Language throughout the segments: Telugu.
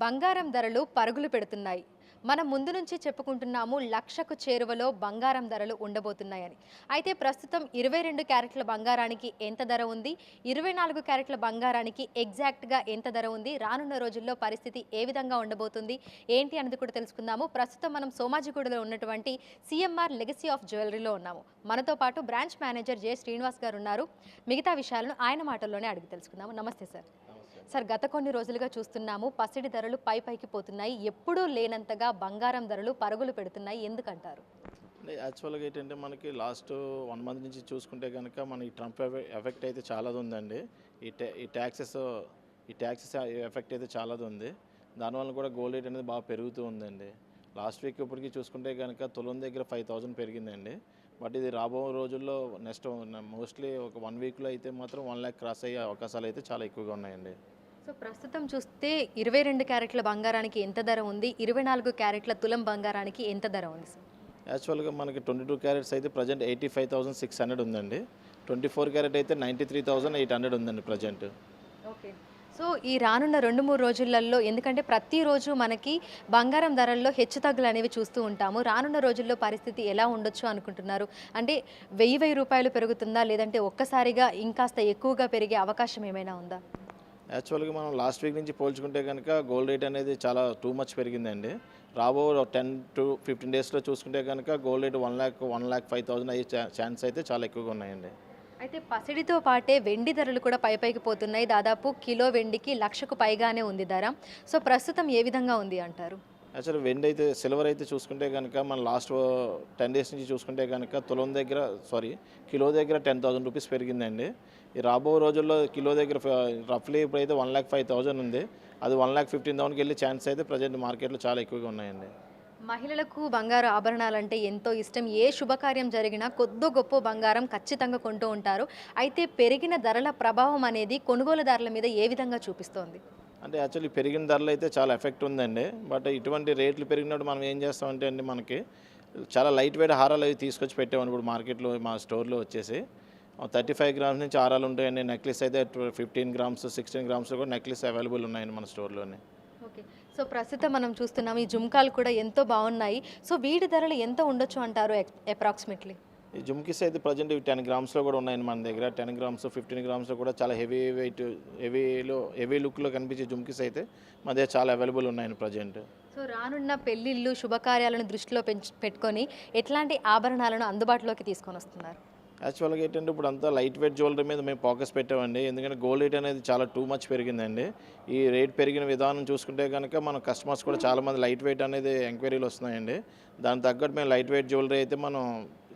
బంగారం ధరలు పరుగులు పెడుతున్నాయి. మనం ముందు నుంచి చెప్పుకుంటున్నాము లక్షకు చేరువలో బంగారం ధరలు ఉండబోతున్నాయని. అయితే ప్రస్తుతం 22 క్యారెట్ల బంగారానికి ఎంత ధర ఉంది, 24 క్యారెట్ల బంగారానికి ఎగ్జాక్ట్గా ఎంత ధర ఉంది, రానున్న రోజుల్లో పరిస్థితి ఏ విధంగా ఉండబోతుంది ఏంటి అనేది కూడా తెలుసుకుందాము. ప్రస్తుతం మనం సోమాజిగూడలో ఉన్నటువంటి సిఎంఆర్ లెగసీ ఆఫ్ జ్యువెలరీలో ఉన్నాము. మనతో పాటు బ్రాంచ్ మేనేజర్ జె శ్రీనివాస్ గారు ఉన్నారు. మిగతా విషయాలను ఆయన మాటల్లోనే అడిగి తెలుసుకుందాము. నమస్తే సార్. సార్, గత కొన్ని రోజులుగా చూస్తున్నాము పసిడి ధరలు పైకి పోతున్నాయి. ఎప్పుడూ లేనంతగా బంగారం ధరలు పరుగులు పెడుతున్నాయి. ఎందుకంటారు? అంటే యాక్చువల్గా ఏంటంటే మనకి లాస్ట్ 1 మంత్ నుంచి చూసుకుంటే కనుక మనకి ట్రంప్ ఎఫెక్ట్ అయితే చాలా ఉందండి. ఈ ట్యాక్సెస్ ఎఫెక్ట్ అయితే చాలా ఉంది. దానివల్ల కూడా గోల్డ్ రేట్ అనేది బాగా పెరుగుతూ ఉందండి. లాస్ట్ వీక్ ఇప్పటికి చూసుకుంటే కనుక తులం దగ్గర 5,000 పెరిగిందండి. బట్ ఇది రాబో రోజుల్లో నెక్స్ట్ మోస్ట్లీ ఒక 1 వీక్లో అయితే మాత్రం 1 lakh క్రాస్ అయ్యే అవకాశాలు అయితే చాలా ఎక్కువగా ఉన్నాయండి. సో ప్రస్తుతం చూస్తే 22 క్యారెట్ల బంగారానికి ఎంత ధర ఉంది, 24 క్యారెట్ల తులం బంగారానికి ఎంత ధర ఉంది సార్? యాక్చువల్గా మనకి 22 క్యారెట్స్ అయితే ప్రజెంట్ 85,600 ఉందండి. 24 క్యారెట్ అయితే 93,800 ఉందండి ప్రజెంట్. ఓకే. సో ఈ రానున్న 2-3 రోజులలో, ఎందుకంటే ప్రతిరోజు మనకి బంగారం ధరల్లో హెచ్చుతగ్గులు అనేవి చూస్తూ ఉంటాము, రానున్న రోజుల్లో పరిస్థితి ఎలా ఉండొచ్చు అనుకుంటున్నారు? అంటే 1000 రూపాయలు పెరుగుతుందా, లేదంటే ఒక్కసారిగా ఇంకాస్త ఎక్కువగా పెరిగే అవకాశం ఏమైనా ఉందా? యాక్చువల్గా మనం లాస్ట్ వీక్ నుంచి పోల్చుకుంటే కనుక గోల్డ్ రేట్ అనేది చాలా టూ మచ్ పెరిగిందండి. రాబో 10 to 15 డేస్లో చూసుకుంటే కనుక గోల్డ్ రేట్ 1,05,000 అయ్యే ఛాన్స్ అయితే చాలా ఎక్కువగా ఉన్నాయండి. అయితే పసిడితో పాటే వెండి ధరలు కూడా పైకి పోతున్నాయి. దాదాపు కిలో వెండికి 1,00,000కు పైగానే ఉంది ధర. సో ప్రస్తుతం ఏ విధంగా ఉంది అంటారు? యాక్చువల్లీ వెండి అయితే సిల్వర్ అయితే చూసుకుంటే కనుక మన లాస్ట్ 10 డేస్ నుంచి చూసుకుంటే కనుక కిలో దగ్గర 10,000 రూపీస్ పెరిగిందండి. ఈ రాబో రోజుల్లో కిలో దగ్గర రఫ్లీ ఇప్పుడైతే 1,05,000 ఉంది. అది 1,15,000కి వెళ్ళే ఛాన్స్ అయితే ప్రజెంట్ మార్కెట్లో చాలా ఎక్కువగా ఉన్నాయండి. మహిళలకు బంగారు ఆభరణాలంటే ఎంతో ఇష్టం. ఏ శుభకార్యం జరిగినా కొద్దో గొప్ప బంగారం ఖచ్చితంగా కొంటూ ఉంటారు. అయితే పెరిగిన ధరల ప్రభావం అనేది కొనుగోలుదారుల మీద ఏ విధంగా చూపిస్తోంది? అంటే యాక్చువల్లీ పెరిగిన ధరలు అయితే చాలా ఎఫెక్ట్ ఉందండి. బట్ ఇటువంటి రేట్లు పెరిగినప్పుడు మనం ఏం చేస్తామంటే అండి, మనకి చాలా లైట్ వెయిట్ హారాలు అవి తీసుకొచ్చి పెట్టామని ఇప్పుడు మార్కెట్లో మా స్టోర్లో వచ్చేసి 35 గ్రామ్స్ నుంచి హారాలు ఉంటాయండి. నెక్లెస్ అయితే 15 గ్రామ్స్ 16 గ్రామ్స్ కూడా నెక్లెస్ అవైలబుల్ ఉన్నాయండి మన స్టోర్లోనే. ఓకే. సో ప్రస్తుతం మనం చూస్తున్నాం ఈ జుమ్కాలు కూడా ఎంతో బాగున్నాయి. సో వీటి ధరలు ఎంత ఉండొచ్చు అంటారు అప్రాక్సిమేట్లీ? ఈ జుమ్కీస్ అయితే ప్రజెంట్ 10 గ్రామ్స్లో కూడా ఉన్నాయండి మన దగ్గర. 10 గ్రామ్స్ 15 గ్రామ్స్లో కూడా చాలా హెవీ వెయిట్ హెవీ లుక్లో కనిపించే జుమ్కీస్ అయితే మన దగ్గర చాలా అవైలబుల్ ఉన్నాయండి ప్రజెంట్. సో రానున్న పెళ్ళిళ్ళు శుభకార్యాలను దృష్టిలో పెట్టుకొని ఎట్లాంటి ఆభరణాలను అందుబాటులోకి తీసుకొని వస్తున్నారు? యాక్చువల్గా ఏంటంటే ఇప్పుడు అంతా లైట్ వెయిట్ జ్యువెలరీ మీద మేము ఫోకస్ పెట్టామండి. ఎందుకంటే గోల్డ్ రేట్ అనేది చాలా టూ మచ్ పెరిగిందండి. ఈ రేట్ పెరిగిన విధానం చూసుకుంటే కనుక మన కస్టమర్స్ కూడా చాలామంది లైట్ వెయిట్ అనేది ఎంక్వైరీలు వస్తున్నాయండి. దానికి తగ్గట్టు మేము లైట్ వెయిట్ జ్యువెలరీ అయితే మనం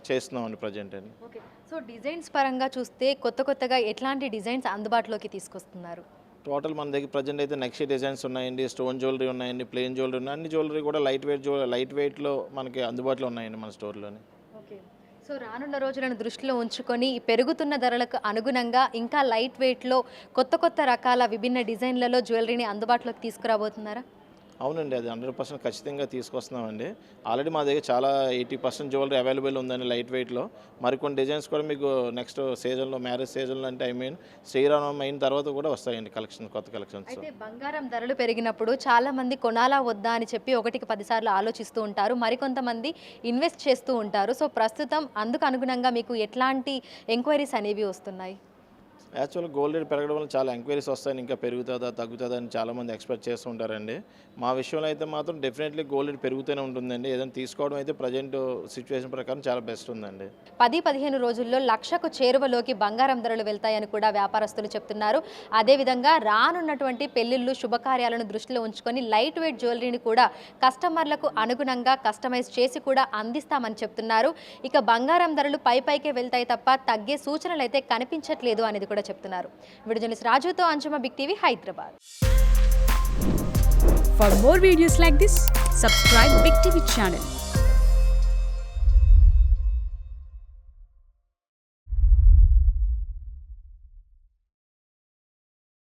చేస్తున్నామండి ప్రజెంట్ అండి. ఓకే. సో డిజైన్స్ పరంగా చూస్తే కొత్తగా ఎట్లాంటి డిజైన్స్ అందుబాటులోకి తీసుకొస్తున్నారు? టోటల్ మన దగ్గర ప్రజెంట్ అయితే నెక్స్ట్ డిజైన్స్ ఉన్నాయండి, స్టోన్ జ్యువెలరీ ఉన్నాయండి, ప్లెయిన్ జ్యువెలరీ ఉన్నాయి. అన్ని జ్యువెలరీ కూడా లైట్ వెయిట్లో మనకి అందుబాటులో ఉన్నాయండి మన స్టోర్లోని. ఓకే. సో రానున్న రోజులను దృష్టిలో ఉంచుకొని ఈ పెరుగుతున్న ధరలకు అనుగుణంగా ఇంకా లైట్ వెయిట్లో కొత్త రకాల విభిన్న డిజైన్లలో జ్యువెలరీని అందుబాటులోకి తీసుకురాబోతున్నారా? అవునండి, అది 100% ఖచ్చితంగా తీసుకొస్తున్నామండి. ఆల్రెడీ మా దగ్గర చాలా 80% జ్యువెలరీ అవైలబుల్ ఉందండి లైట్ వెయిట్లో. మరికొన్ని డిజైన్స్ కూడా మీకు నెక్స్ట్ సీజన్లో, మ్యారేజ్ సీజన్లో అంటే శ్రీరామనవమి అయిన తర్వాత కూడా వస్తాయండి కొత్త కలెక్షన్స్. అయితే బంగారం ధరలు పెరిగినప్పుడు చాలామంది కొనాలా వద్దా అని చెప్పి 1కి 10 సార్లు ఆలోచిస్తూ ఉంటారు. మరికొంతమంది ఇన్వెస్ట్ చేస్తూ ఉంటారు. సో ప్రస్తుతం అందుకు అనుగుణంగా మీకు ఎట్లాంటి ఎంక్వైరీస్ అనేవి వస్తున్నాయి? యాక్చువల్గా గోల్డ్ రేట్ పెరగడం వల్ల చాలా ఎంక్వైరీస్ వస్తాయి, ఇంకా పెరుగుతుందా తగ్గుతుందా అని చాలామంది ఎక్స్పెక్ట్ చేస్తూ ఉంటారండి. మా విషయంలో అయితే మాత్రం డెఫినెట్లీ గోల్డ్ రేట్ పెరుగుతూనే ఉంటుందండి. ఏదైనా తీసుకోవడం అయితే ప్రజెంట్ సిచ్యువేషన్ ప్రకారం చాలా బెస్ట్ ఉందండి. 10-15 రోజుల్లో 1,00,000కు చేరువలోకి బంగారం ధరలు వెళ్తాయని కూడా వ్యాపారస్తులు చెప్తున్నారు. అదేవిధంగా రానున్నటువంటి పెళ్లిళ్ళు శుభకార్యాలను దృష్టిలో ఉంచుకొని లైట్ వెయిట్ జ్యువెలరీని కూడా కస్టమర్లకు అనుగుణంగా కస్టమైజ్ చేసి కూడా అందిస్తామని చెప్తున్నారు. ఇక బంగారం ధరలు పైకే వెళ్తాయి తప్ప తగ్గే సూచనలు అయితే కనిపించట్లేదు అనేది కూడా చెప్తున్నారు. వీడియో జర్నలిస్ట్ రాజుతో Anjuma, Big TV, Hyderabad. For more videos like this, subscribe Big TV channel.